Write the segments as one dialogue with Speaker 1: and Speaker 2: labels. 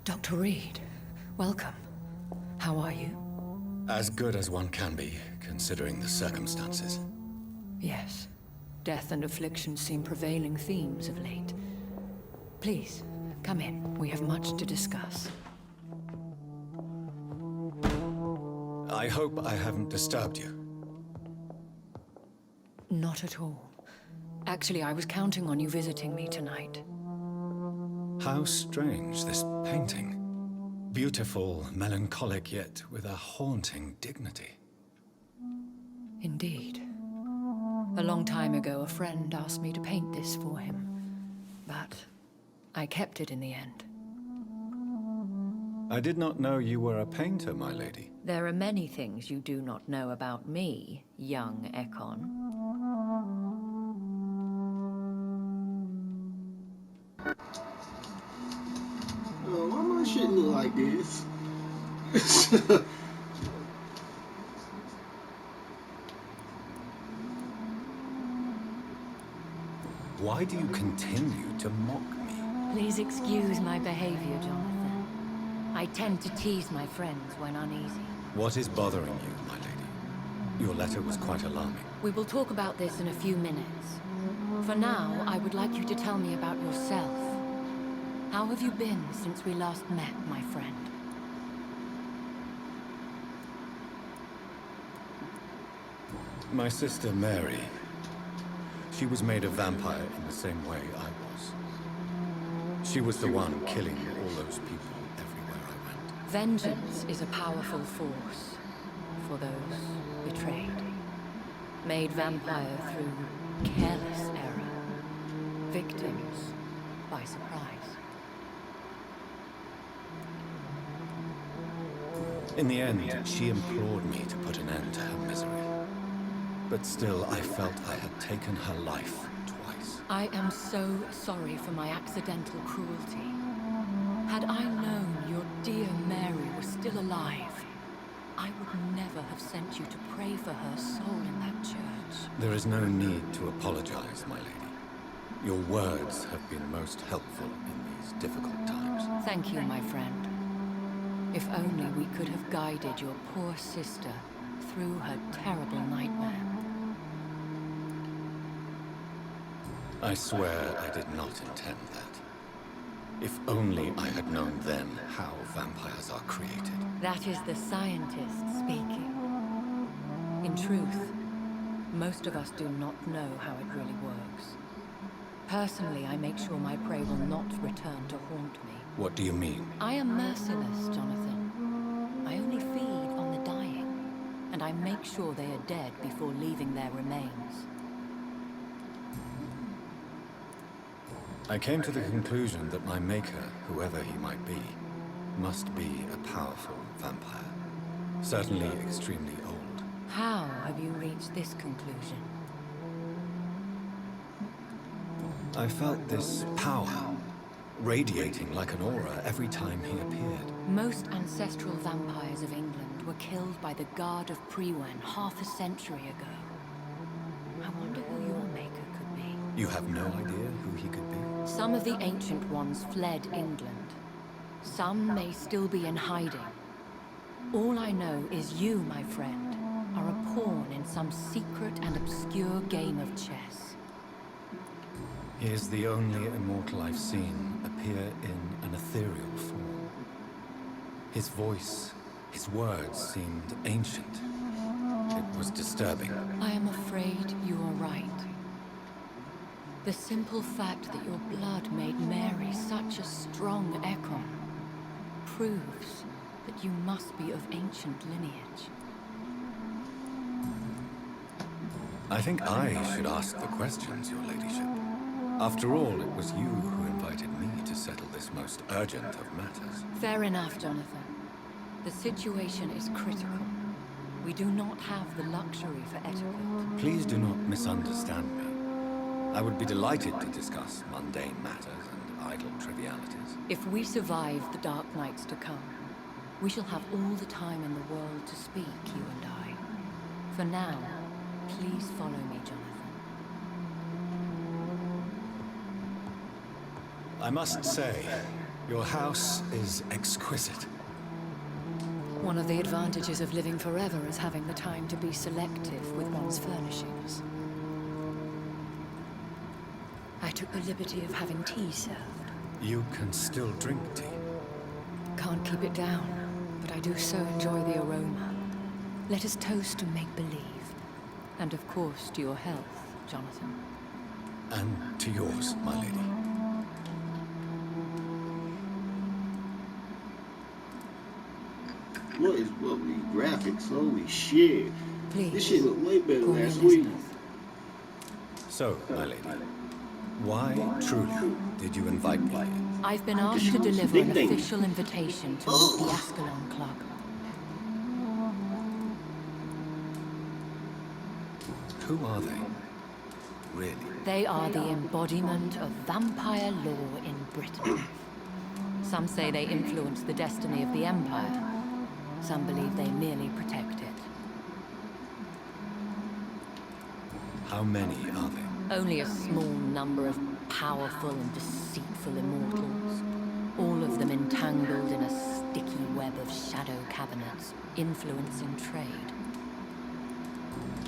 Speaker 1: Dr. Reed, welcome. How are you?
Speaker 2: As good as one can be, considering the circumstances.
Speaker 1: Yes. Death and affliction seem prevailing themes of late. Please, come in. We have much to discuss.
Speaker 2: I hope I haven't disturbed you.
Speaker 1: Not at all. Actually, I was counting on you visiting me tonight.
Speaker 2: How strange, this painting. Beautiful, melancholic, yet with a haunting dignity.
Speaker 1: Indeed. A long time ago, a friend asked me to paint this for him. But I kept it in the end.
Speaker 2: I did not know you were a painter, my lady.
Speaker 1: There are many things you do not know about me, young Ekon.
Speaker 3: Oh, why my shit look like this?
Speaker 2: Why do you continue to mock me?
Speaker 1: Please excuse my behavior, Jonathan. I tend to tease my friends when uneasy.
Speaker 2: What is bothering you, my lady? Your letter was quite alarming.
Speaker 1: We will talk about this in a few minutes. For now, I would like you to tell me about yourself. How have you been since we last met, my friend?
Speaker 2: My sister Mary. She was made a vampire in the same way I was. She was the one killing all those people everywhere I went.
Speaker 1: Vengeance is a powerful force for those betrayed. Made vampire through careless error. Victims by surprise.
Speaker 2: In the end, she implored me to put an end to her misery. But still, I felt I had taken her life twice.
Speaker 1: I am so sorry for my accidental cruelty. Had I known your dear Mary was still alive, I would never have sent you to pray for her soul in that church.
Speaker 2: There is no need to apologize, my lady. Your words have been most helpful in these difficult times.
Speaker 1: Thank you, my friend. If only we could have guided your poor sister through her terrible nightmare.
Speaker 2: I swear I did not intend that. If only I had known then how vampires are created.
Speaker 1: That is the scientist speaking. In truth, most of us do not know how it really works. Personally, I make sure my prey will not return to haunt me.
Speaker 2: What do you mean?
Speaker 1: I am merciless, Jonathan. I only feed on the dying, and I make sure they are dead before leaving their remains.
Speaker 2: I came to the conclusion that my maker, whoever he might be, must be a powerful vampire. Certainly extremely old.
Speaker 1: How have you reached this conclusion?
Speaker 2: I felt this power, radiating like an aura every time he appeared.
Speaker 1: Most ancestral vampires of England were killed by the Guard of Prewen half a century ago. I wonder who your maker could be.
Speaker 2: You have no idea who he could be?
Speaker 1: Some of the ancient ones fled England. Some may still be in hiding. All I know is you, my friend, are a pawn in some secret and obscure game of chess.
Speaker 2: He is the only immortal I've seen appear in an ethereal form. His voice, his words seemed ancient. It was disturbing.
Speaker 1: I am afraid you are right. The simple fact that your blood made Mary such a strong Ekon proves that you must be of ancient lineage.
Speaker 2: I think I should ask the questions, your ladyship. After all, it was you who invited me to settle this most urgent of matters.
Speaker 1: Fair enough, Jonathan. The situation is critical. We do not have the luxury for etiquette.
Speaker 2: Please do not misunderstand me. I would be delighted to discuss mundane matters and idle trivialities.
Speaker 1: If we survive the dark nights to come, we shall have all the time in the world to speak, you and I. For now, please follow me, Jonathan.
Speaker 2: I must say, Your house is exquisite.
Speaker 1: One of the advantages of living forever is having the time to be selective with one's furnishings. I took the liberty of having tea served.
Speaker 2: You can still drink tea.
Speaker 1: Can't keep it down, but I do so enjoy the aroma. Let us toast to make-believe. And of course, to your health, Jonathan.
Speaker 2: And to yours, my lady.
Speaker 3: What is what with these graphics? Holy shit.
Speaker 1: Please,
Speaker 3: This shit looked way better
Speaker 1: call me
Speaker 3: last week.
Speaker 1: Elizabeth.
Speaker 2: So, my lady, why truly did you invite me here?
Speaker 1: I've been asked to deliver an official invitation to meet the Ascalon Club.
Speaker 2: Who are they? Really?
Speaker 1: They are the embodiment of vampire law in Britain. Some say they influence the destiny of the Empire. Some believe they merely protect it.
Speaker 2: How many are they?
Speaker 1: Only a small number of powerful and deceitful immortals. All of them entangled in a sticky web of shadow cabinets, influencing trade.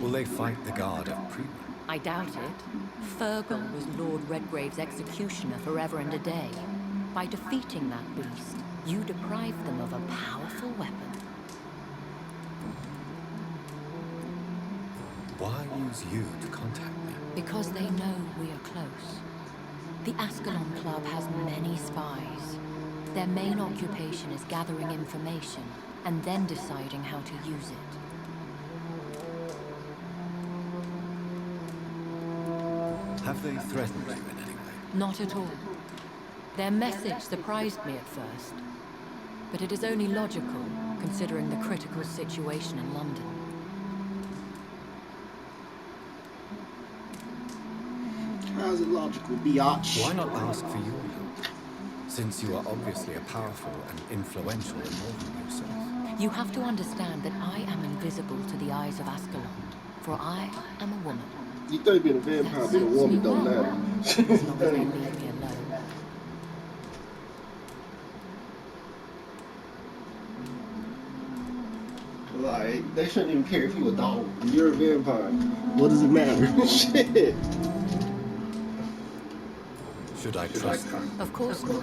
Speaker 2: Will they fight the guard of Prima?
Speaker 1: I doubt it. Fergal was Lord Redgrave's executioner forever and a day. By defeating that beast, you deprive them of a powerful weapon.
Speaker 2: Why use you to contact me?
Speaker 1: Because they know we are close. The Ascalon Club has many spies. Their main occupation is gathering information and then deciding how to use it.
Speaker 2: Have they threatened you in any way?
Speaker 1: Not at all. Their message surprised me at first, but it is only logical, considering the critical situation in London.
Speaker 3: How's it logical, biatch?
Speaker 2: Why not ask for your help? Since you are obviously a powerful and influential immortal yourself.
Speaker 1: You have to understand that I am invisible to the eyes of Ascalon, for I am a woman.
Speaker 3: You think being a vampire, being a woman don't matter.
Speaker 1: As long as they leave me alone.
Speaker 3: Like, they shouldn't even care if you're a dog. You're a vampire. What does it matter? Shit.
Speaker 2: Should I trust them?
Speaker 1: Of course not.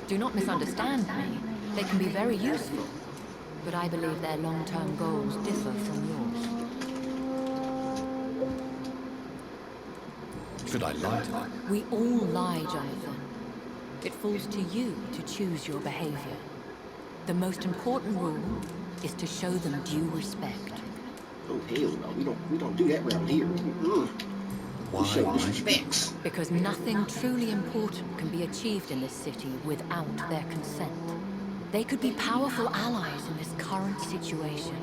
Speaker 1: Do not misunderstand me. They can be very useful, but I believe their long-term goals differ from yours.
Speaker 2: Should I lie to them?
Speaker 1: We all lie, Jonathan. It falls to you to choose your behavior. The most important rule is to show them due respect.
Speaker 3: Oh hell no, we don't do that around here. We show
Speaker 2: Why?
Speaker 3: disrespects.
Speaker 1: Because nothing truly important can be achieved in this city without their consent. They could be powerful allies in this current situation.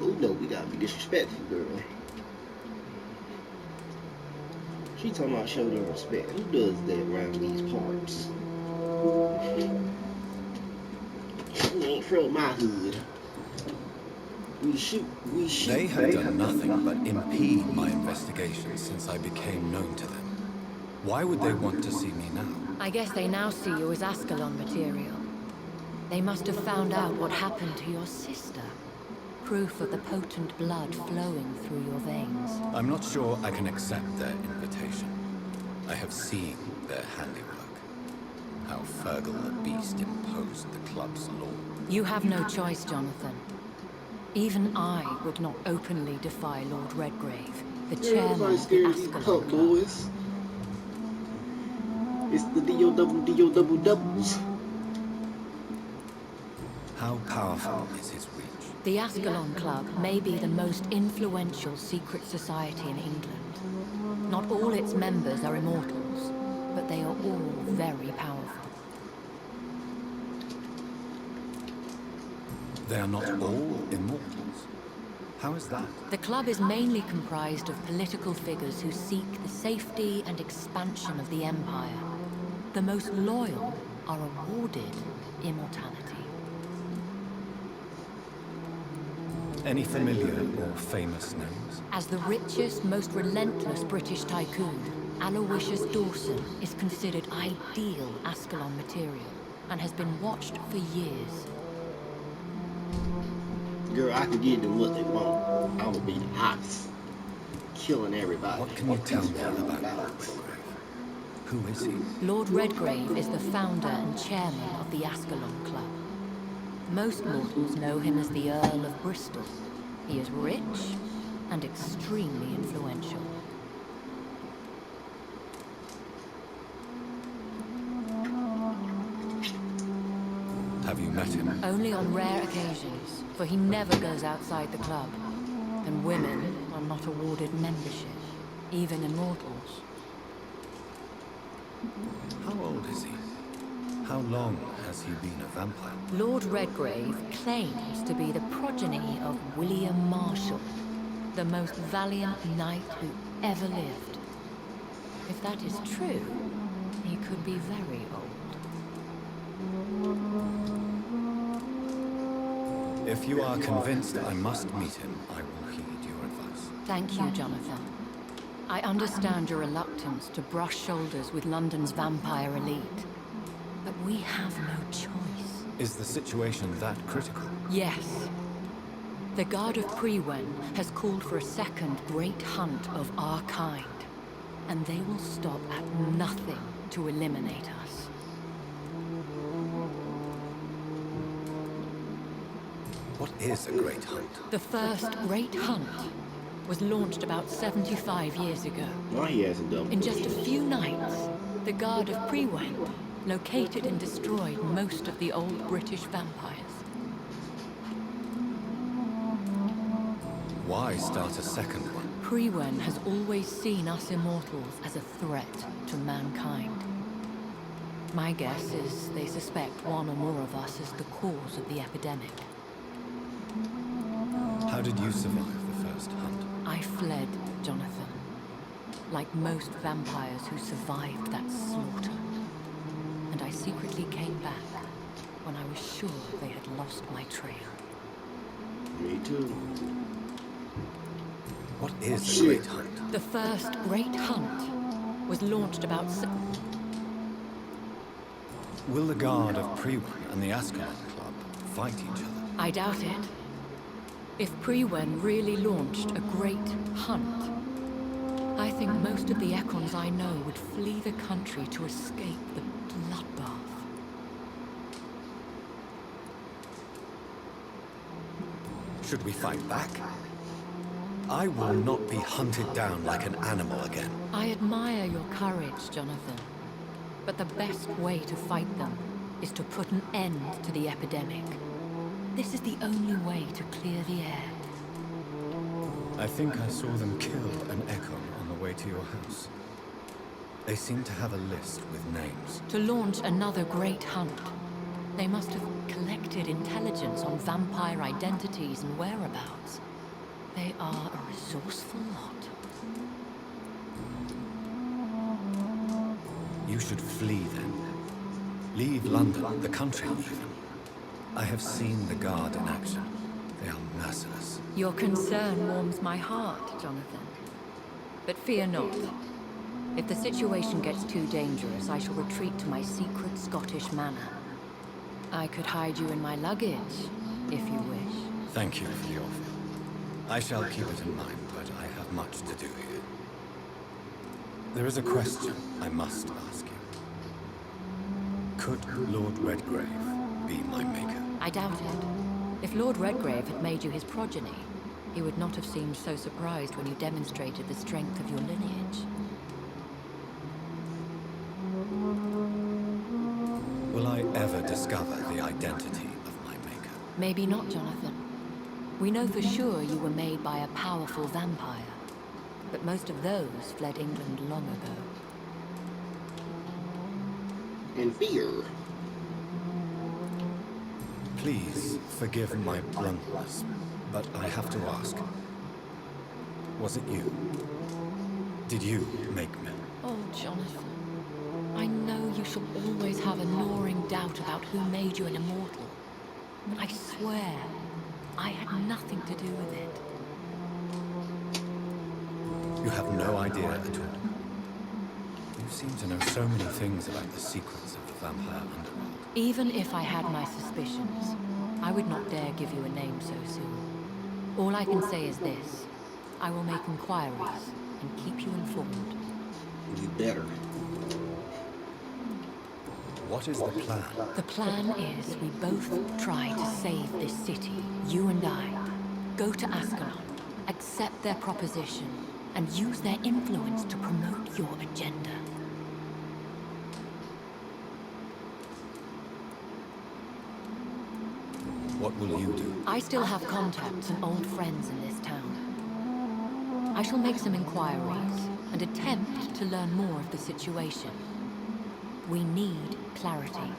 Speaker 3: Oh no, we gotta be disrespectful, girl. She talking about show them respect. Who does that around these parts? She ain't from my hood. We shoot.
Speaker 2: They have done nothing but impede my investigation since I became known to them. Why would they want to see me now?
Speaker 1: I guess they now see you as Ascalon material. They must have found out what happened to your sister. Proof of the potent blood flowing through your veins.
Speaker 2: I'm not sure I can accept their invitation. I have seen their handiwork. How Fergal the Beast imposed the club's law.
Speaker 1: You have no choice, Jonathan. Even I would not openly defy Lord Redgrave, the chairman
Speaker 3: Everybody's
Speaker 1: of the
Speaker 3: scared of these
Speaker 1: Ascalon
Speaker 3: cup
Speaker 1: Club.
Speaker 3: boys. It's the D-O double doubles.
Speaker 2: How powerful is his reach?
Speaker 1: The Ascalon Club may be the most influential secret society in England. Not all its members are immortals, but they are all very powerful.
Speaker 2: They are not all immortals. How is that?
Speaker 1: The club is mainly comprised of political figures who seek the safety and expansion of the Empire. The most loyal are awarded immortality.
Speaker 2: Any familiar or famous names?
Speaker 1: As the richest, most relentless British tycoon, Aloysius Dawson is considered ideal Ascalon material and has been watched for years.
Speaker 3: Girl, I can give them what they want. I'm gonna be the hottest. Killing everybody.
Speaker 2: What can you tell me about Lord Redgrave? Who is he?
Speaker 1: Lord Redgrave is the founder and chairman of the Ascalon Club. Most mortals know him as the Earl of Bristol. He is rich and extremely influential.
Speaker 2: Have you met him?
Speaker 1: Only on rare occasions, for he never goes outside the club. And women are not awarded membership, even immortals.
Speaker 2: How old is he? How long has he been a vampire?
Speaker 1: Lord Redgrave claims to be the progeny of William Marshall, the most valiant knight who ever lived. If that is true, he could be very old.
Speaker 2: If you are convinced I must meet him, I will heed your advice.
Speaker 1: Thank you, Jonathan. I understand your reluctance to brush shoulders with London's vampire elite. But we have no choice.
Speaker 2: Is the situation that critical?
Speaker 1: Yes. The Guard of Prewen has called for a second great hunt of our kind. And they will stop at nothing to eliminate us.
Speaker 2: What is a great hunt?
Speaker 1: The first great hunt was launched about 75 years ago.
Speaker 3: Why he hasn't done
Speaker 1: In just a few nights, the Guard of Prewen located and destroyed most of the old British vampires.
Speaker 2: Why start a second one?
Speaker 1: Prewen has always seen us immortals as a threat to mankind. My guess is they suspect one or more of us is the cause of the epidemic.
Speaker 2: How did you survive the first hunt?
Speaker 1: I fled, Jonathan. Like most vampires who survived that slaughter. And I secretly came back when I was sure they had lost my trail.
Speaker 3: Me too.
Speaker 2: What is a
Speaker 3: Shit.
Speaker 2: great hunt?
Speaker 1: The first great hunt was launched about...
Speaker 2: Will the Guard of Prewen and the Ascalon Club fight each other?
Speaker 1: I doubt it. If Prewen really launched a great hunt, I think most of the Ekons I know would flee the country to escape the bloodbath.
Speaker 2: Should we fight back? I will not be hunted down like an animal again.
Speaker 1: I admire your courage, Jonathan. But the best way to fight them is to put an end to the epidemic. This is the only way to clear the air.
Speaker 2: I think I saw them kill an Ekon on the way to your house. They seem to have a list with names.
Speaker 1: To launch another great hunt, they must have collected intelligence on vampire identities and whereabouts. They are a resourceful lot.
Speaker 2: You should flee then. Leave London, the country even. I have seen the Guard in action. They are merciless.
Speaker 1: Your concern warms my heart, Jonathan. But fear not. If the situation gets too dangerous, I shall retreat to my secret Scottish manor. I could hide you in my luggage, if you wish.
Speaker 2: Thank you for the offer. I shall keep it in mind, but I have much to do here. There is a question I must ask you. Could Lord Redgrave be my maker?
Speaker 1: I doubt it. If Lord Redgrave had made you his progeny, he would not have seemed so surprised when you demonstrated the strength of your lineage.
Speaker 2: Will I ever discover the identity of my maker?
Speaker 1: Maybe not, Jonathan. We know for sure you were made by a powerful vampire, but most of those fled England long ago.
Speaker 3: And fear.
Speaker 2: Please forgive my bluntness, but I have to ask. Was it you? Did you make me?
Speaker 1: Oh, Jonathan. I know you shall always have a gnawing doubt about who made you an immortal. But I swear, I had nothing to do with it.
Speaker 2: You have no idea at all. You seem to know so many things about the secrets of the vampire underworld.
Speaker 1: Even if I had my suspicions, I would not dare give you a name so soon. All I can say is this. I will make inquiries and keep you informed.
Speaker 3: You better.
Speaker 2: What is the plan?
Speaker 1: The plan is we both try to save this city, you and I. Go to Ascalon, accept their proposition, and use their influence to promote your agenda.
Speaker 2: What will you do?
Speaker 1: I still have contacts and old friends in this town. I shall make some inquiries and attempt to learn more of the situation. We need clarity.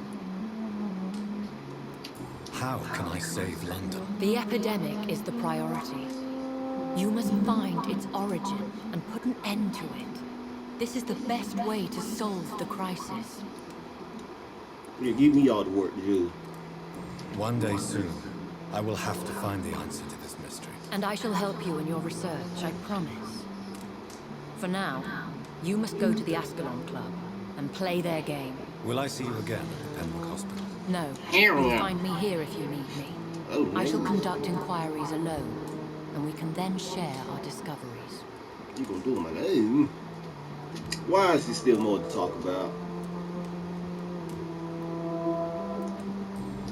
Speaker 2: How can I save London?
Speaker 1: The epidemic is the priority. You must find its origin and put an end to it. This is the best way to solve the crisis.
Speaker 3: Yeah, give me all the work to do.
Speaker 2: One day soon, I will have to find the answer to this mystery.
Speaker 1: And I shall help you in your research, I promise. For now, you must go to the Ascalon Club and play their game.
Speaker 2: Will I see you again at the Pembroke Hospital?
Speaker 1: No,
Speaker 3: Here we
Speaker 1: you'll
Speaker 3: are.
Speaker 1: find me here if you need me.
Speaker 3: Oh,
Speaker 1: I shall
Speaker 3: man.
Speaker 1: conduct inquiries alone, and we can then share our discoveries.
Speaker 3: You gonna do it, my own? Why is there still more to talk about?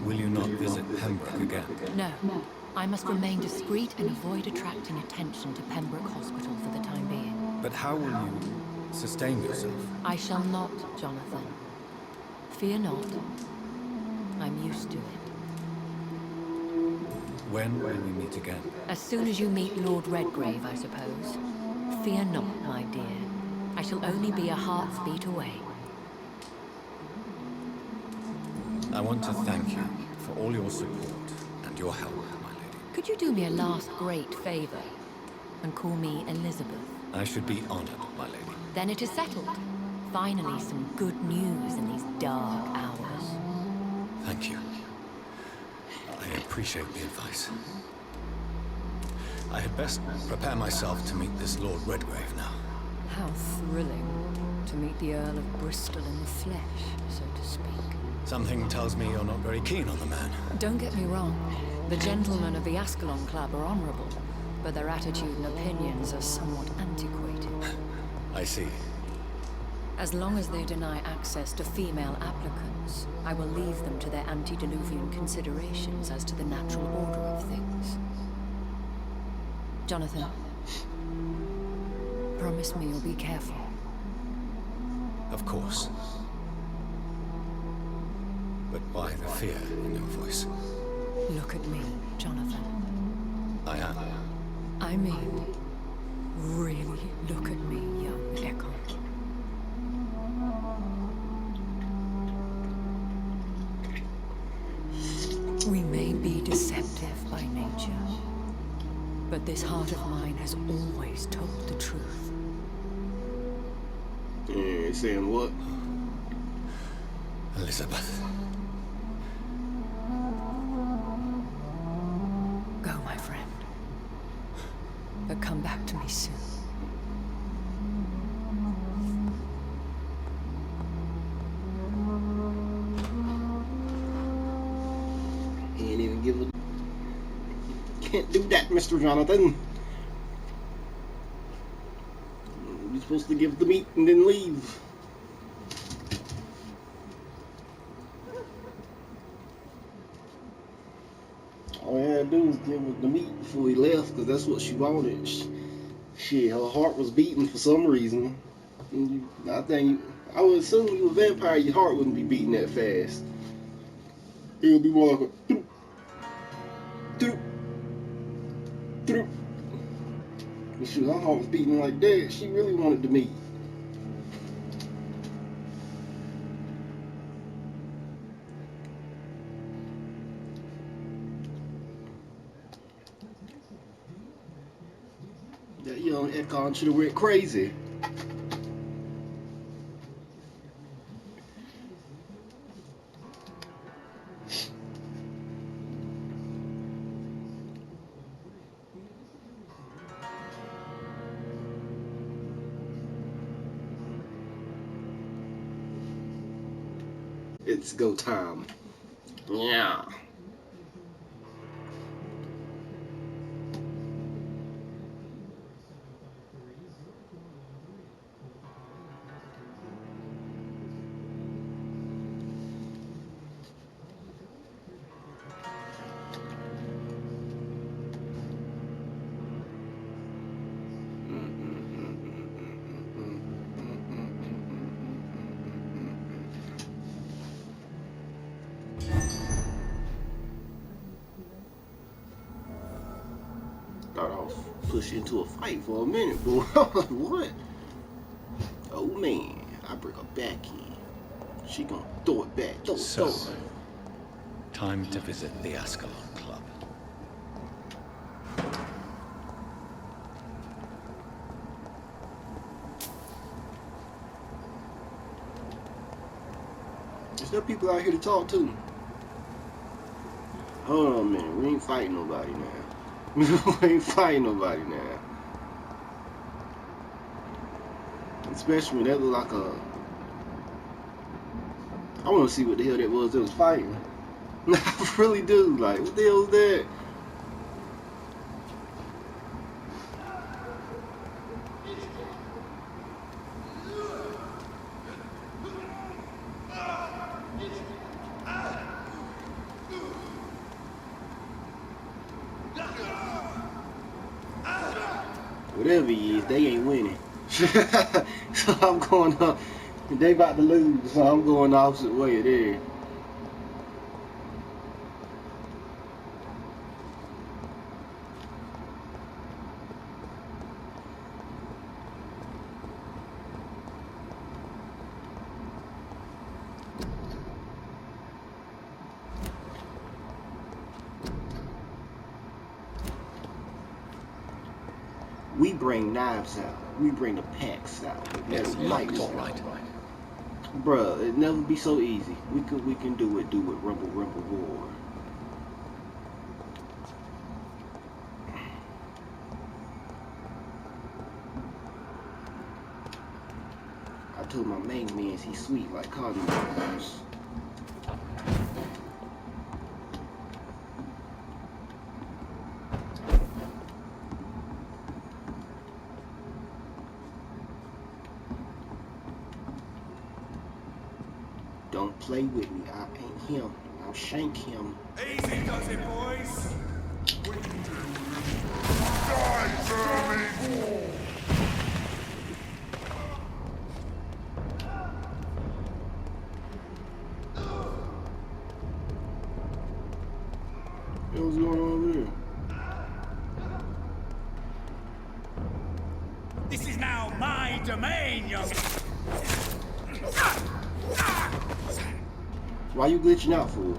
Speaker 2: Will you not visit Pembroke again?
Speaker 1: No, I must remain discreet and avoid attracting attention to Pembroke Hospital for the time being.
Speaker 2: But how will you sustain yourself?
Speaker 1: I shall not, Jonathan. Fear not. I'm used to it.
Speaker 2: When will we meet again?
Speaker 1: As soon as you meet Lord Redgrave, I suppose. Fear not, my dear. I shall only be a heart's beat away.
Speaker 2: I want to thank you for all your support and your help, my lady.
Speaker 1: Could you do me a last great favor and call me Elizabeth?
Speaker 2: I should be honored, my lady.
Speaker 1: Then it is settled. Finally, some good news in these dark hours.
Speaker 2: Thank you. I appreciate the advice. I had best prepare myself to meet this Lord Redgrave now.
Speaker 1: How thrilling to meet the Earl of Bristol in the flesh, so to speak.
Speaker 2: Something tells me you're not very keen on the man.
Speaker 1: Don't get me wrong. The gentlemen of the Ascalon Club are honorable, but their attitude and opinions are somewhat antiquated.
Speaker 2: I see.
Speaker 1: As long as they deny access to female applicants, I will leave them to their antediluvian considerations as to the natural order of things. Jonathan, promise me you'll be careful.
Speaker 2: Of course. But why the fear in your voice?
Speaker 1: Look at me, Jonathan.
Speaker 2: I am.
Speaker 1: I mean, really look at me, young Echo. We may be deceptive by nature, but this heart of mine has always told the truth.
Speaker 3: Yeah, saying what?
Speaker 2: Elizabeth.
Speaker 1: Go, my friend. But come back to me soon.
Speaker 3: He ain't even give a... Can't do that, Mr. Jonathan. You're supposed to give the meat and then leave. All I had to do was give her the meat before he left, because that's what she wanted. Shit, her heart was beating for some reason. And I would assume you a vampire, your heart wouldn't be beating that fast. It would be more like a doop, doop, doop. And shit, her heart was beating like that. She really wanted the meat. That young Ekon should have went crazy. It's go time. Yeah. Thought I was pushed into a fight for a minute, boy. What? Oh man, I bring her back in. She gonna throw it back. Throw it.
Speaker 2: Time to visit the Ascalon Club.
Speaker 3: Is there people out here to talk to? Hold on a minute, we ain't fighting nobody now. We ain't fighting nobody now. Especially when that looked like a... I want to see what the hell that was fighting. I really do. Like, what the hell was that? Whatever he is, they ain't winning. So I'm going up. They about to lose, so I'm going the opposite way there. We bring knives out. We bring the packs out.
Speaker 2: Yes, locked, all right.
Speaker 3: Bruh, it never be so easy. We can do it. Rumble, rumble, war. I told my main man he's sweet like cotton balls. Don't play with me. I ain't him. I'll shank him.
Speaker 4: Easy does it, boys. Die, vermin!
Speaker 3: What's going on over there?
Speaker 4: This is now my domain, young.
Speaker 3: Why you glitching out, fool?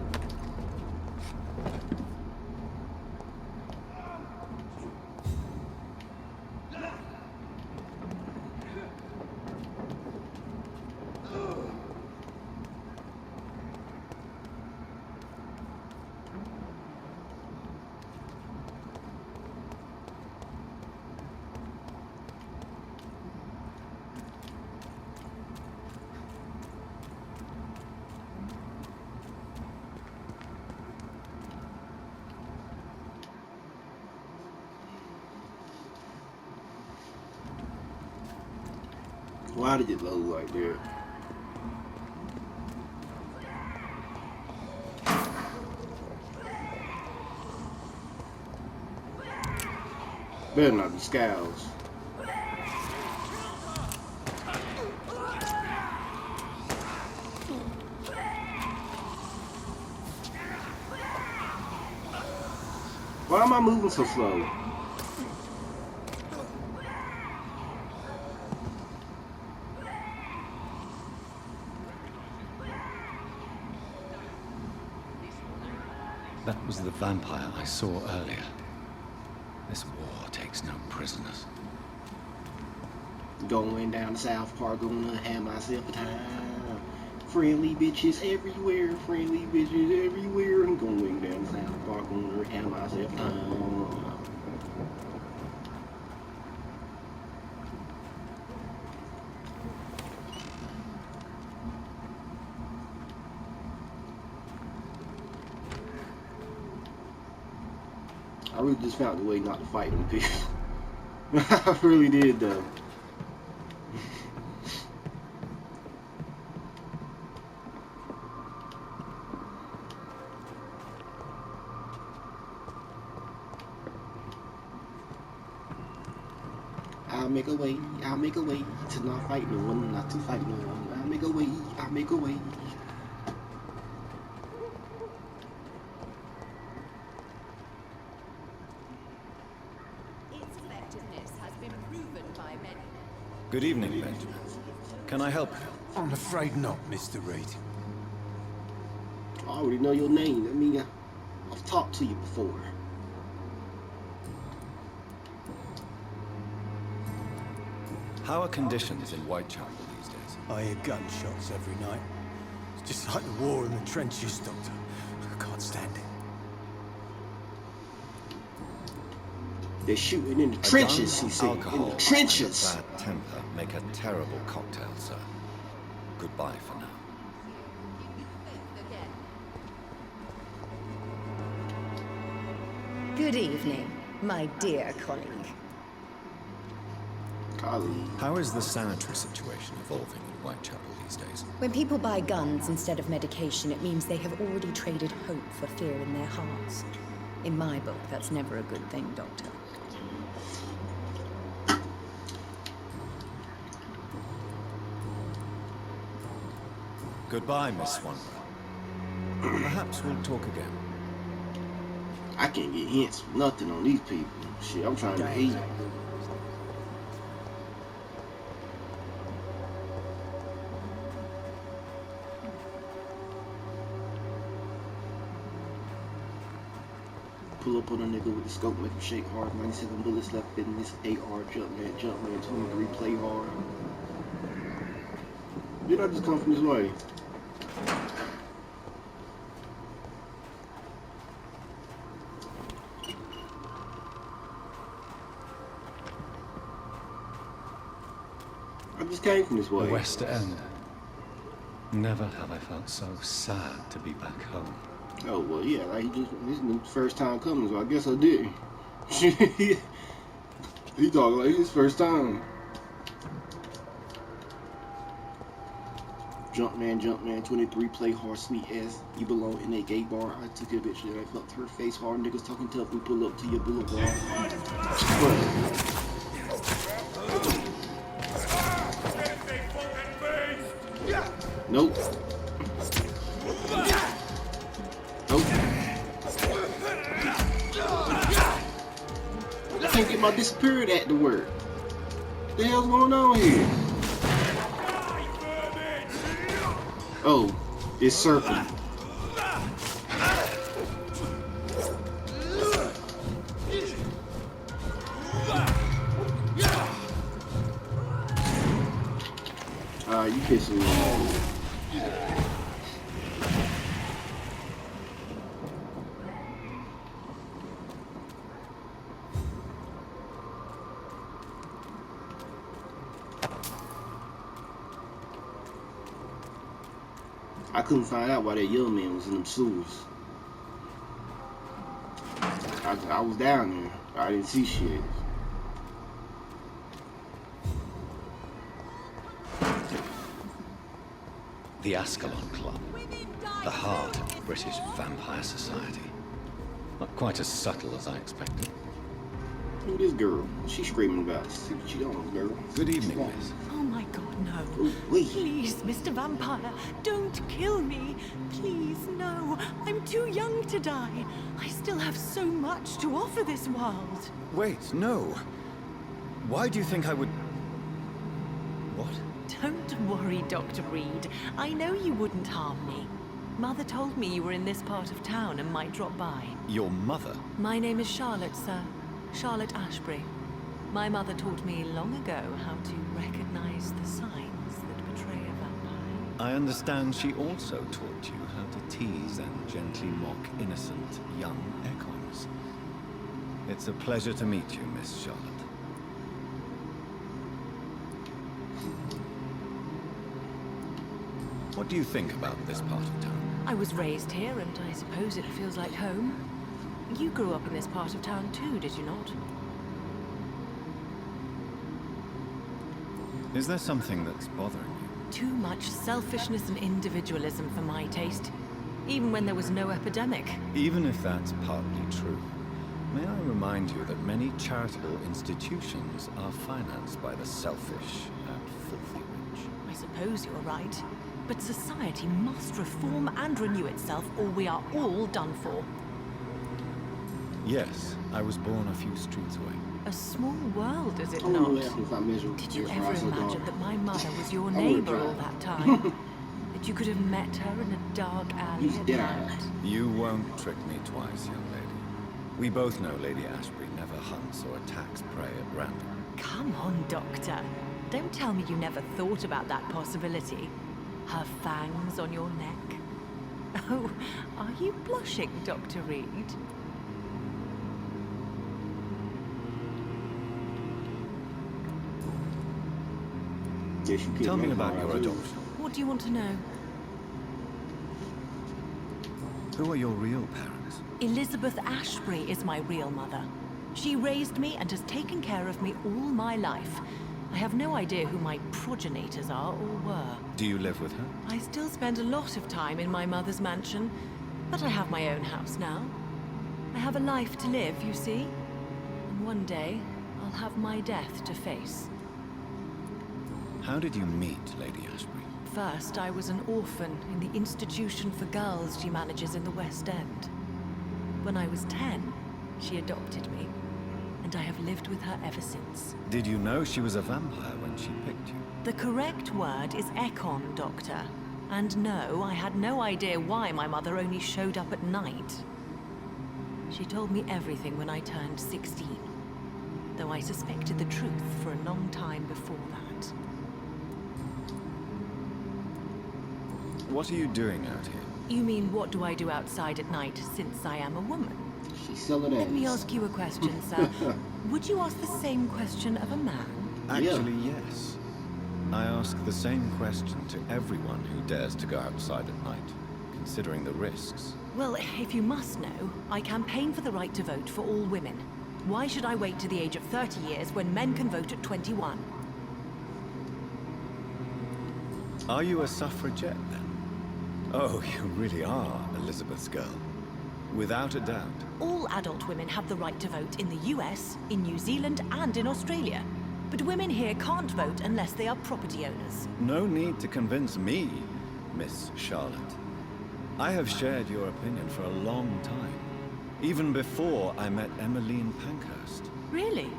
Speaker 3: Why did it load like that? Better not be scowls. Why am I moving so slow?
Speaker 2: That was the vampire I saw earlier. This war takes no prisoners.
Speaker 3: Going down to South Park, gonna have myself a time. Friendly bitches everywhere, friendly bitches everywhere. I'm going down to South Park, gonna have myself a time. really just found a way not to fight them people. I really did though. I'll make a way to not fight no one, not to fight no one. I'll make a way, I'll make a way.
Speaker 5: Its effectiveness has been proven by many.
Speaker 2: Good evening, Benjamin. Can I help you?
Speaker 6: I'm afraid not, Mr. Reed.
Speaker 3: I already know your name. I mean, I've talked to you before.
Speaker 2: How are conditions in Whitechapel these days?
Speaker 6: I hear gunshots every night. It's just like the war in the trenches, Doctor. I can't stand it.
Speaker 3: They're shooting in the trenches, he said.
Speaker 2: Alcohol,
Speaker 3: In the trenches.
Speaker 2: and a bad temper make a terrible cocktail, sir. Goodbye for now.
Speaker 5: Good evening, my dear colleague.
Speaker 3: Colleague.
Speaker 2: How is the sanitary situation evolving in Whitechapel these days?
Speaker 5: When people buy guns instead of medication, it means they have already traded hope for fear in their hearts. In my book, that's never a good thing, Doctor.
Speaker 2: Goodbye, Miss Swanborough. Perhaps we'll talk again.
Speaker 3: I can't get hints from nothing on these people. Shit, I'm trying to hate. Pull up on a nigga with the scope, make him shake hard. 97 bullets left in this AR. Jumpman, 23, play hard. Did I just come from this way? I just came from this way.
Speaker 2: The West End. Never have I felt so sad to be back home.
Speaker 3: Oh, well, yeah, like this is the first time coming, so I guess I did. He talking like his first time. Jumpman, 23, play hard, sweet ass. You belong in a gay bar. I took a bitch that I fucked her face hard. Niggas talking tough, we pull up to your boulevard. Nope. Nope. I can't get my disappeared at to work. What the hell's going on here? Oh, it's circle. You pissing me off. I couldn't find out why that young man was in them sewers. I was down there. I didn't see shit.
Speaker 2: The Ascalon Club. The heart of British vampire society. Not quite as subtle as I expected.
Speaker 3: Who this girl? She's screaming about. See what you on, girl.
Speaker 2: Good evening, miss.
Speaker 1: Oh my god, no.
Speaker 3: Oh, wait.
Speaker 1: Please, Mr. Vampire, don't kill me. Please, no. I'm too young to die. I still have so much to offer this world.
Speaker 2: Wait, no. Why do you think I would... What?
Speaker 1: Don't worry, Dr. Reed. I know you wouldn't harm me. Mother told me you were in this part of town and might drop by.
Speaker 2: Your mother?
Speaker 1: My name is Charlotte, sir. Charlotte Ashbury. My mother taught me long ago how to recognize the signs that betray a vampire.
Speaker 2: I understand she also taught you how to tease and gently mock innocent young echoes. It's a pleasure to meet you, Miss Charlotte. What do you think about this part of town?
Speaker 1: I was raised here, and I suppose it feels like home. You grew up in this part of town too, did you not?
Speaker 2: Is there something that's bothering you?
Speaker 1: Too much selfishness and individualism for my taste. Even when there was no epidemic.
Speaker 2: Even if that's partly true, may I remind you that many charitable institutions are financed by the selfish and filthy rich.
Speaker 1: I suppose you're right. But society must reform and renew itself, or we are all done for.
Speaker 2: Yes, I was born a few streets away.
Speaker 1: A small world, is it
Speaker 3: I'm
Speaker 1: not?
Speaker 3: gonna laugh if I measure
Speaker 1: Did you
Speaker 3: this
Speaker 1: ever
Speaker 3: rise so
Speaker 1: imagine
Speaker 3: dark.
Speaker 1: that my mother was your
Speaker 3: gonna
Speaker 1: neighbor
Speaker 3: try.
Speaker 1: all that time? That you could have met her in a dark alley
Speaker 3: He's
Speaker 1: at
Speaker 3: dead.
Speaker 1: night?
Speaker 2: You won't trick me twice, young lady. We both know Lady Ashbury never hunts or attacks prey at random.
Speaker 1: Come on, Doctor. Don't tell me you never thought about that possibility. Her fangs on your neck. Oh, are you blushing, Dr. Reed?
Speaker 3: Yes, you could
Speaker 2: Tell me
Speaker 3: run
Speaker 2: about
Speaker 3: hard,
Speaker 2: your
Speaker 3: too.
Speaker 2: adoption.
Speaker 1: What do you want to know?
Speaker 2: Who are your real parents?
Speaker 1: Elizabeth Ashbury is my real mother. She raised me and has taken care of me all my life. I have no idea who my progenitors are or were.
Speaker 2: Do you live with her?
Speaker 1: I still spend a lot of time in my mother's mansion, but I have my own house now. I have a life to live, you see. And one day, I'll have my death to face.
Speaker 2: How did you meet Lady Ashbury?
Speaker 1: First, I was an orphan in the institution for girls she manages in the West End. When I was 10, she adopted me, and I have lived with her ever since.
Speaker 2: Did you know she was a vampire when she picked you?
Speaker 1: The correct word is Ekon, Doctor. And no, I had no idea why my mother only showed up at night. She told me everything when I turned 16, though I suspected the truth for a long time before that.
Speaker 2: What are you doing out here?
Speaker 1: You mean, what do I do outside at night since I am a woman?
Speaker 3: She's selling ass.
Speaker 1: Let me ask you a question, sir. Would you ask the same question of a man?
Speaker 2: Actually, yes. I ask the same question to everyone who dares to go outside at night, considering the risks.
Speaker 1: Well, if you must know, I campaign for the right to vote for all women. Why should I wait to the age of 30 years when men can vote at 21?
Speaker 2: Are you a suffragette, then? Oh, you really are Elizabeth's girl. Without a doubt.
Speaker 1: All adult women have the right to vote in the US, in New Zealand, and in Australia. But women here can't vote unless they are property owners.
Speaker 2: No need to convince me, Miss Charlotte. I have shared your opinion for a long time. Even before I met Emmeline Pankhurst.
Speaker 1: Really?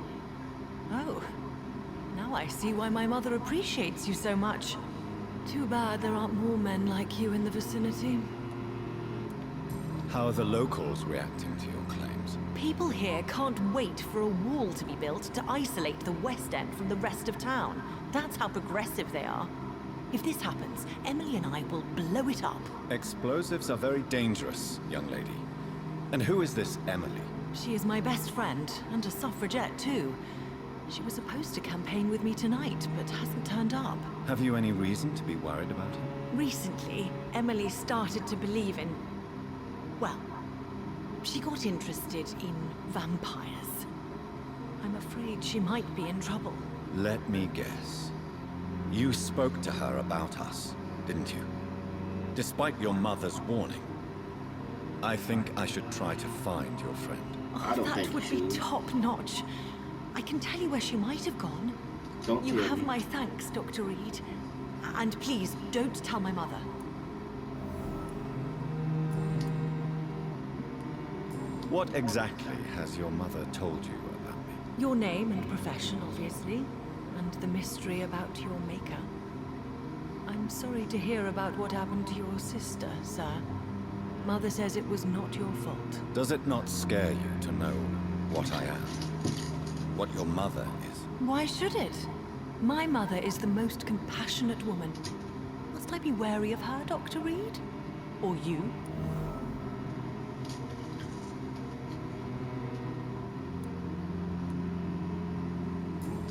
Speaker 1: Oh. Now I see why my mother appreciates you so much. Too bad there aren't more men like you in the vicinity.
Speaker 2: How are the locals reacting to your claims?
Speaker 1: People here can't wait for a wall to be built to isolate the West End from the rest of town. That's how progressive they are. If this happens, Emily and I will blow it up.
Speaker 2: Explosives are very dangerous, young lady. And who is this Emily?
Speaker 1: She is my best friend, and a suffragette too. She was supposed to campaign with me tonight, but hasn't turned up.
Speaker 2: Have you any reason to be worried about her?
Speaker 1: Recently, Emily started to believe in... well, she got interested in vampires. I'm afraid she might be in trouble.
Speaker 2: Let me guess. You spoke to her about us, didn't you? Despite your mother's warning. I think I should try to find your friend.
Speaker 1: Oh,
Speaker 3: I don't
Speaker 1: that
Speaker 3: think
Speaker 1: would
Speaker 3: you
Speaker 1: be
Speaker 3: should.
Speaker 1: top-notch. I can tell you where she might have gone.
Speaker 3: Don't
Speaker 1: You
Speaker 3: tell
Speaker 1: have
Speaker 3: me.
Speaker 1: my thanks, Dr. Reed. And please, don't tell my mother.
Speaker 2: What exactly has your mother told you about me?
Speaker 1: Your name and profession, obviously, and the mystery about your maker. I'm sorry to hear about what happened to your sister, sir. Mother says it was not your fault.
Speaker 2: Does it not scare you to know what I am? What your mother is?
Speaker 1: Why should it? My mother is the most compassionate woman. Must I be wary of her, Dr. Reed? Or you?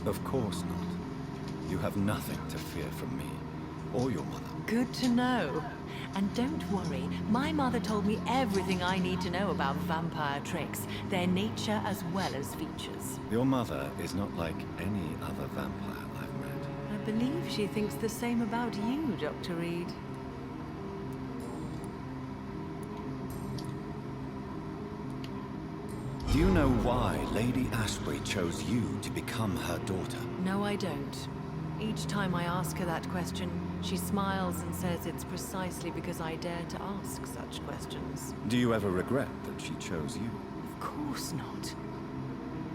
Speaker 2: Of course not. You have nothing to fear from me, or your mother.
Speaker 1: Good to know. And don't worry, my mother told me everything I need to know about vampire tricks, their nature as well as features.
Speaker 2: Your mother is not like any other vampire I've met.
Speaker 1: I believe she thinks the same about you, Dr. Reed.
Speaker 2: Do you know why Lady Ashbury chose you to become her daughter?
Speaker 1: No, I don't. Each time I ask her that question, she smiles and says it's precisely because I dare to ask such questions.
Speaker 2: Do you ever regret that she chose you?
Speaker 1: Of course not.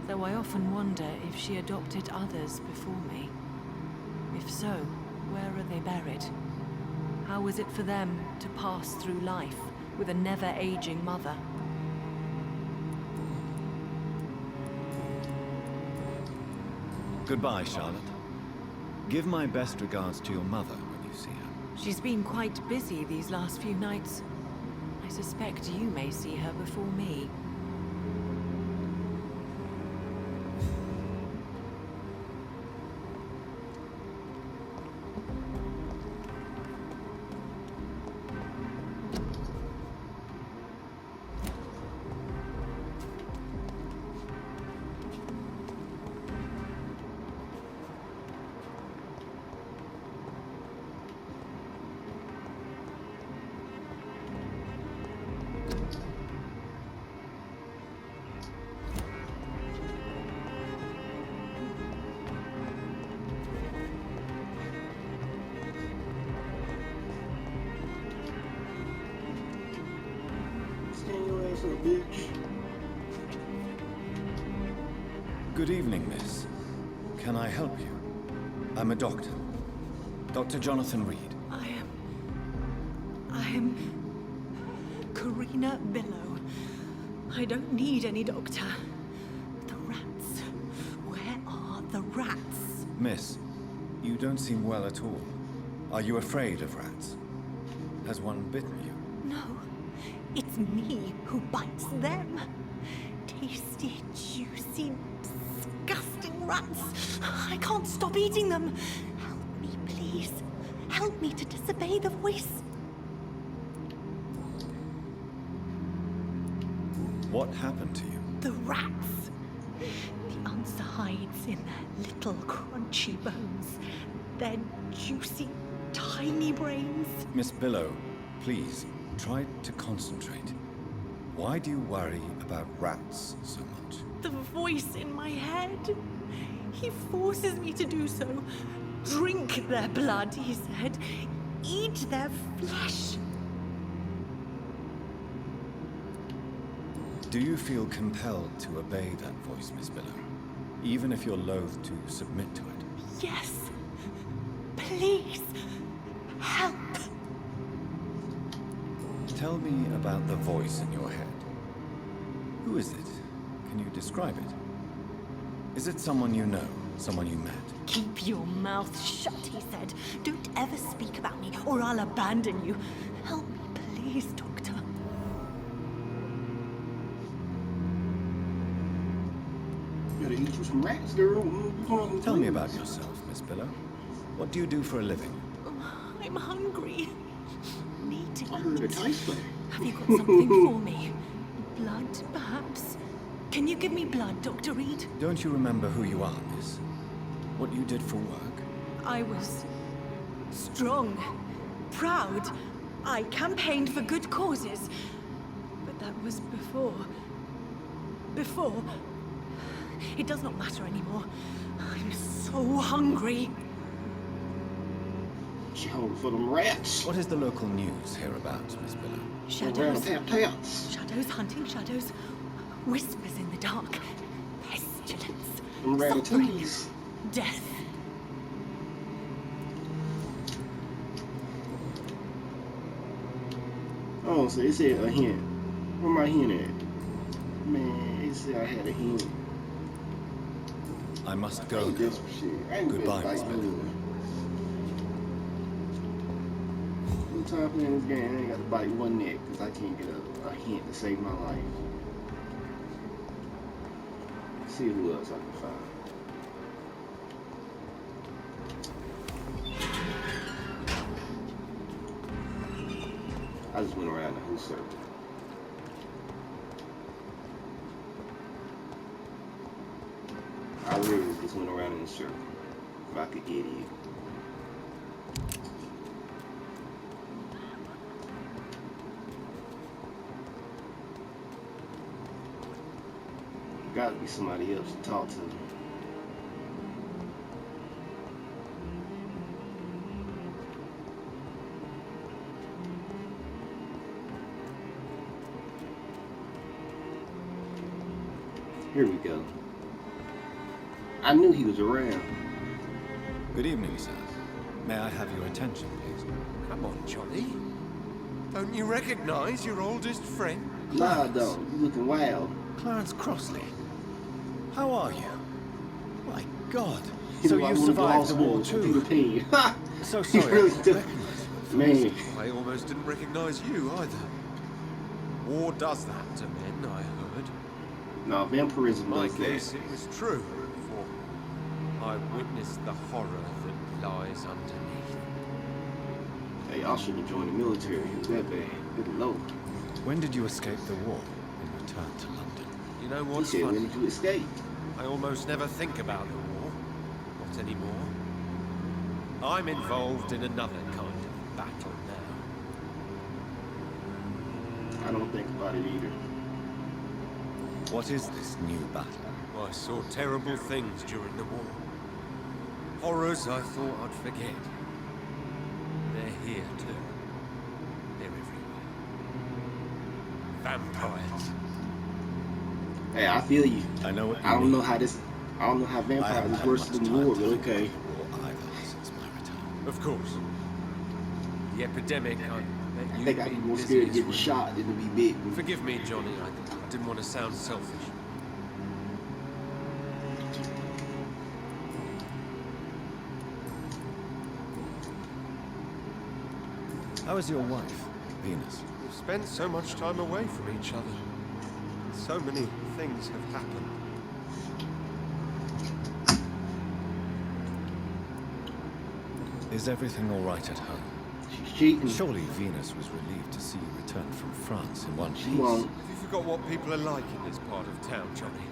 Speaker 1: Though I often wonder if she adopted others before me. If so, where are they buried? How was it for them to pass through life with a never-aging mother?
Speaker 2: Goodbye, Charlotte. Give my best regards to your mother when you see her.
Speaker 1: She's been quite busy these last few nights. I suspect you may see her before me.
Speaker 3: Stand your ass up, bitch.
Speaker 2: Good evening, miss. Can I help you? I'm a doctor. Dr. Jonathan Reed.
Speaker 1: I am Karina Billow. I don't need any doctor. The rats. Where are the rats?
Speaker 2: Miss, you don't seem well at all. Are you afraid of rats? Has one bitten you?
Speaker 1: No, it's me who bites them. Tasty, juicy, disgusting rats. I can't stop eating them. Help me, please. Help me to disobey the voice.
Speaker 2: What happened to you?
Speaker 1: The rats. The answer hides in their little crunchy bones. Their juicy, tiny brains.
Speaker 2: Miss Billow, please, try to concentrate. Why do you worry about rats so much?
Speaker 1: The voice in my head. He forces me to do so. Drink their blood, he said. Eat their flesh.
Speaker 2: Do you feel compelled to obey that voice, Miss Billow? Even if you're loath to submit to it?
Speaker 1: Yes. Please. Help.
Speaker 2: Tell me about the voice in your head. Who is it? Can you describe it? Is it someone you know? Someone you met?
Speaker 1: Keep your mouth shut, he said. Don't ever speak about me, or I'll abandon you. Help me, please, Doctor.
Speaker 3: Better eat you some rats, girl.
Speaker 2: Tell me about yourself, Miss Billow. What do you do for a living?
Speaker 1: I'm hungry. Need to
Speaker 3: I heard a
Speaker 1: eat.
Speaker 3: taste better.
Speaker 1: Have you got something for me? Blood, perhaps? Can you give me blood, Dr. Reed?
Speaker 2: Don't you remember who you are, miss? What you did for work?
Speaker 1: I was strong, proud. I campaigned for good causes. But that was before. Before. It does not matter anymore. I'm so hungry.
Speaker 3: She holding for them rats.
Speaker 2: What is the local news hereabouts, Miss Billow?
Speaker 1: Shadows.
Speaker 3: Rat-tat-tats.
Speaker 1: Shadows hunting shadows. Whispers in the dark. Pestilence.
Speaker 3: Them
Speaker 1: Suffering.
Speaker 3: ratatouilles.
Speaker 1: Death.
Speaker 3: Oh, so it said a hint. Where my hint at? Man, it said I had a hint.
Speaker 2: I must
Speaker 3: I
Speaker 2: go
Speaker 3: ain't
Speaker 2: now.
Speaker 3: this for shit. I ain't
Speaker 2: Goodbye,
Speaker 3: been
Speaker 2: Miss
Speaker 3: fighting
Speaker 2: Billow.
Speaker 3: anyway. No time playing this game. I ain't got to bite one neck because I can't get a hint to save my life. See who else I can find. I just went around the whole circle. I literally just went around in a circle. If I could get it. Gotta be somebody else to talk to. Here we go. I knew he was around.
Speaker 2: Good evening, sir. May I have your attention, please?
Speaker 6: Come on, Johnny. Don't you recognize your oldest friend?
Speaker 3: Nah, though. You looking wild.
Speaker 2: Clarence Crossley. How are you? My God.
Speaker 3: You
Speaker 2: So
Speaker 3: know, I
Speaker 2: you
Speaker 3: would've
Speaker 2: survived
Speaker 3: lost
Speaker 2: the war
Speaker 3: more
Speaker 2: too?
Speaker 3: Peter Pan.
Speaker 2: So
Speaker 3: He
Speaker 2: sorry, I
Speaker 3: really
Speaker 2: didn't
Speaker 3: did.
Speaker 2: recognize you.
Speaker 3: Man,
Speaker 6: I almost didn't recognize you either. War does that to men, I heard.
Speaker 3: no, vampirism
Speaker 6: In my
Speaker 3: does
Speaker 6: case,
Speaker 3: that.
Speaker 6: it was true, for I witnessed the horror that lies underneath.
Speaker 3: Hey, I should have joined the military. It was that bad. Good Lord.
Speaker 2: When did you escape the war and return to London?
Speaker 6: You know
Speaker 3: He
Speaker 6: what's
Speaker 3: said, when
Speaker 6: funny?
Speaker 3: did you escape?
Speaker 6: I almost never think about the war. Not anymore. I'm involved in another kind of battle now.
Speaker 3: I don't think about it either.
Speaker 2: What is this new battle?
Speaker 6: I saw terrible things during the war. Horrors I thought I'd forget. They're here too. They're everywhere. Vampires.
Speaker 3: Hey, I feel you.
Speaker 2: I know what you
Speaker 3: I don't
Speaker 2: mean.
Speaker 3: know how
Speaker 2: I
Speaker 3: vampires
Speaker 2: haven't
Speaker 3: is
Speaker 2: had
Speaker 3: worse
Speaker 2: much
Speaker 3: than
Speaker 2: time
Speaker 3: war,
Speaker 2: to
Speaker 3: but
Speaker 2: think
Speaker 3: okay.
Speaker 2: about the war either since my return.
Speaker 6: Of course. The epidemic, I bet
Speaker 3: I
Speaker 6: you've
Speaker 3: think I'd be
Speaker 6: been
Speaker 3: more
Speaker 6: busy
Speaker 3: scared of
Speaker 6: as
Speaker 3: getting
Speaker 6: well.
Speaker 3: shot than to be bitten.
Speaker 6: Forgive me, Johnny. I didn't want to sound selfish.
Speaker 2: How is your wife, Venus?
Speaker 6: We've spent so much time away from each other. So many things have happened.
Speaker 2: Is everything all right at home?
Speaker 3: She's cheating.
Speaker 2: Surely Venus was relieved to see you return from France in one
Speaker 3: She
Speaker 2: piece.
Speaker 3: won't.
Speaker 6: Have you forgot what people are like in this part of town, Johnny?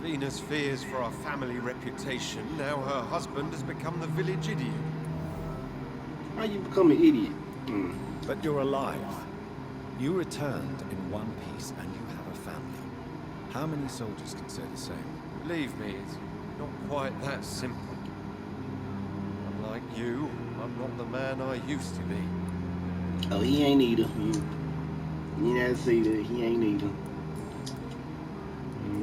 Speaker 6: Venus fears for our family reputation. Now her husband has become the village idiot.
Speaker 3: How you become an idiot?
Speaker 2: But you're alive. You returned in one piece and you have a family. How many soldiers can say the same?
Speaker 6: Believe me, it's not quite that simple. Unlike you, I'm not the man I used to be.
Speaker 3: Oh, he ain't either. You have to say that he ain't either.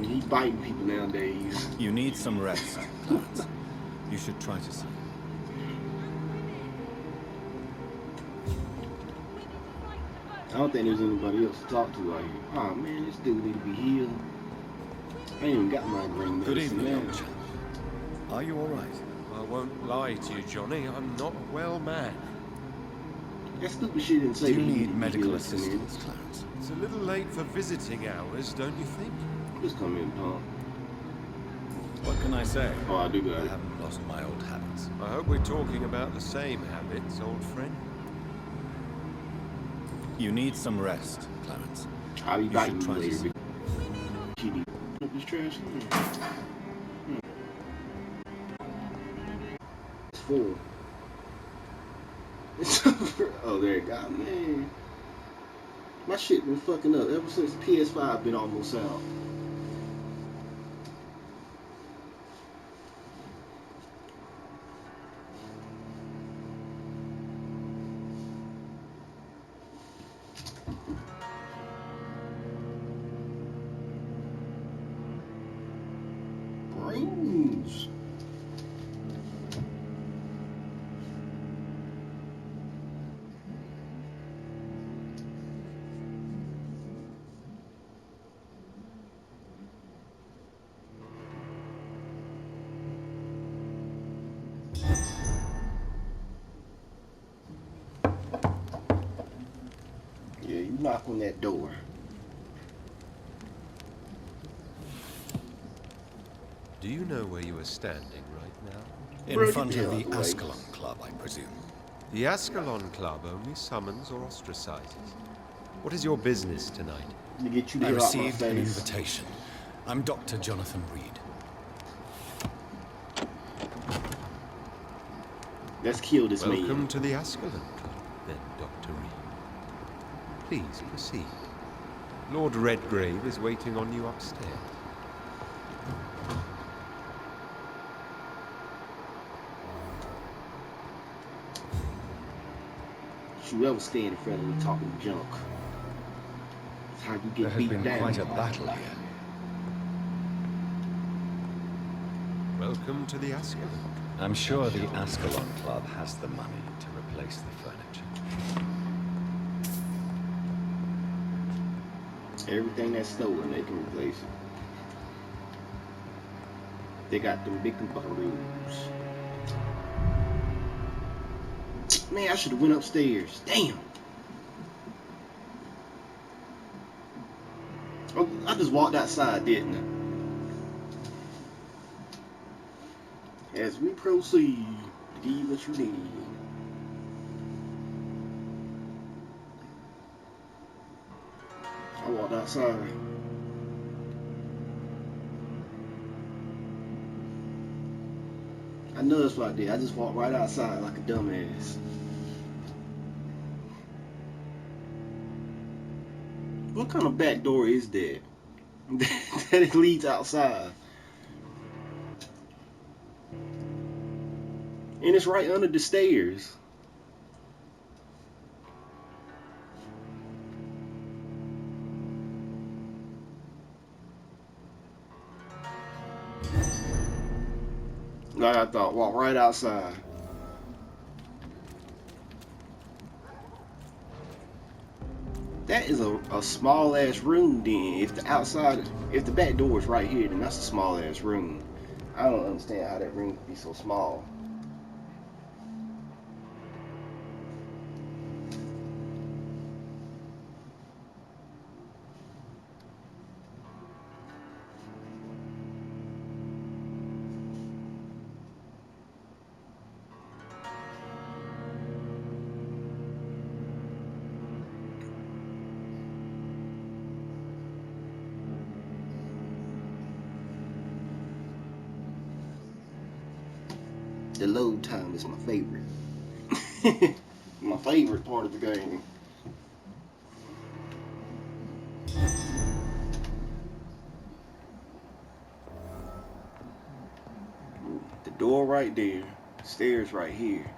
Speaker 3: He biting people nowadays.
Speaker 2: You need some rest, Clarence. You should try to sleep.
Speaker 3: I don't think there's anybody else to talk to out here. Oh man, this dude need to be healed. I ain't even got my brain
Speaker 2: Good
Speaker 3: medicine
Speaker 2: evening,
Speaker 3: now.
Speaker 2: old chap. Are you all right?
Speaker 6: I won't lie to you, Johnny. I'm not a well man.
Speaker 3: That stupid shit didn't say
Speaker 2: Do you
Speaker 3: that he
Speaker 2: need
Speaker 3: needed
Speaker 2: medical
Speaker 3: healed,
Speaker 2: assistance, Clarence?
Speaker 6: It's a little late for visiting hours, don't you think?
Speaker 3: man. Just come in, punk.
Speaker 2: What can I say?
Speaker 3: Oh, I do
Speaker 2: I
Speaker 3: got it.
Speaker 2: haven't lost my old habits.
Speaker 6: I hope we're talking about the same habits, old friend.
Speaker 2: You need some rest, Clarence.
Speaker 3: I'll be
Speaker 2: You
Speaker 3: back
Speaker 2: should try to
Speaker 3: later.
Speaker 2: sleep.
Speaker 3: She need to put this trash in. It's full. It's over. Oh, there it got, man. My shit been fucking up ever since PS5 been almost out. Brains. Yeah, you knock on that door.
Speaker 6: Do you know where you are standing right now?
Speaker 2: In
Speaker 3: Bro,
Speaker 2: front
Speaker 3: get
Speaker 2: of
Speaker 3: the
Speaker 2: the
Speaker 3: hell out the way.
Speaker 2: Ascalon Club, I presume.
Speaker 6: The Ascalon Club only summons or ostracizes. What is your business tonight?
Speaker 3: To get you the
Speaker 2: I
Speaker 3: hell out my
Speaker 2: received an
Speaker 3: face.
Speaker 2: invitation. I'm Dr. Jonathan Reed.
Speaker 3: Let's kill this
Speaker 6: Welcome
Speaker 3: man.
Speaker 6: to the Ascalon Club, then, Dr. Reed. Please proceed. Lord Redgrave is waiting on you upstairs.
Speaker 3: You ever stand in front of me talking junk? That's how you
Speaker 2: There
Speaker 3: get
Speaker 2: has
Speaker 3: beat
Speaker 2: been
Speaker 3: down.
Speaker 2: quite a battle here.
Speaker 6: Welcome to the Ascalon Club.
Speaker 2: I'm sure the Ascalon Club has the money to replace the furniture.
Speaker 3: Everything that's stolen, they can replace it. They got them big buckaroos. Man, I should have went upstairs. Damn. Oh, I just walked outside, didn't I? As we proceed, need what you need. I walked outside. I know that's what I did. I just walked right outside like a dumbass. What kind of back door is that? That it leads outside. And it's right under the stairs. Like I thought, walk right outside. That is a small ass room then. If the back door is right here, then that's a small ass room. I don't understand how that room could be so small. The load time is my favorite. My favorite part of the game. The door right there. Stairs right here.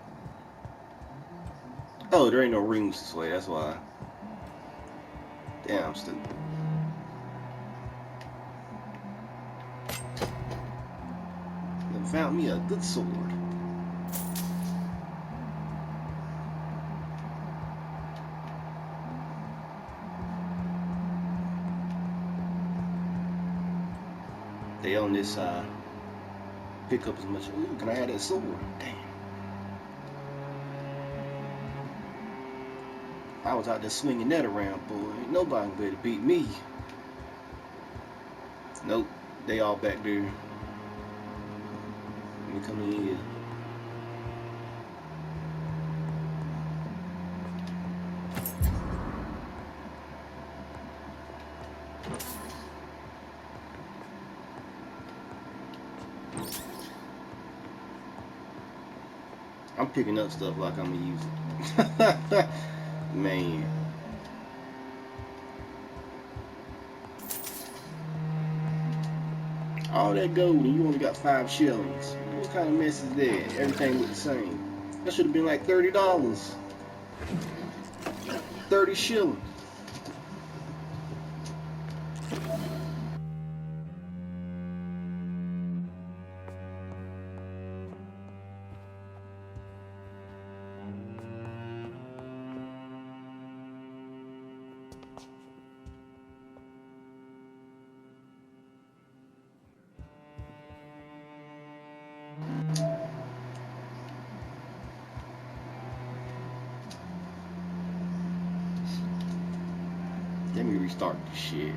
Speaker 3: Oh, there ain't no rooms this way, that's why. Damn, I'm stupid. Then found me a good sword. They on this side. Pick up as much. Ooh, can I have that sword? Damn. I was out there swinging that around, boy. Ain't nobody gonna be able to beat me. Nope, they all back there. Let me come in here. I'm picking up stuff like I'm gonna use it. Man. All that gold and you only got 5 shillings. What kind of mess is that? Everything look the same. That should have been like $30. 30 shillings. Let me restart this shit.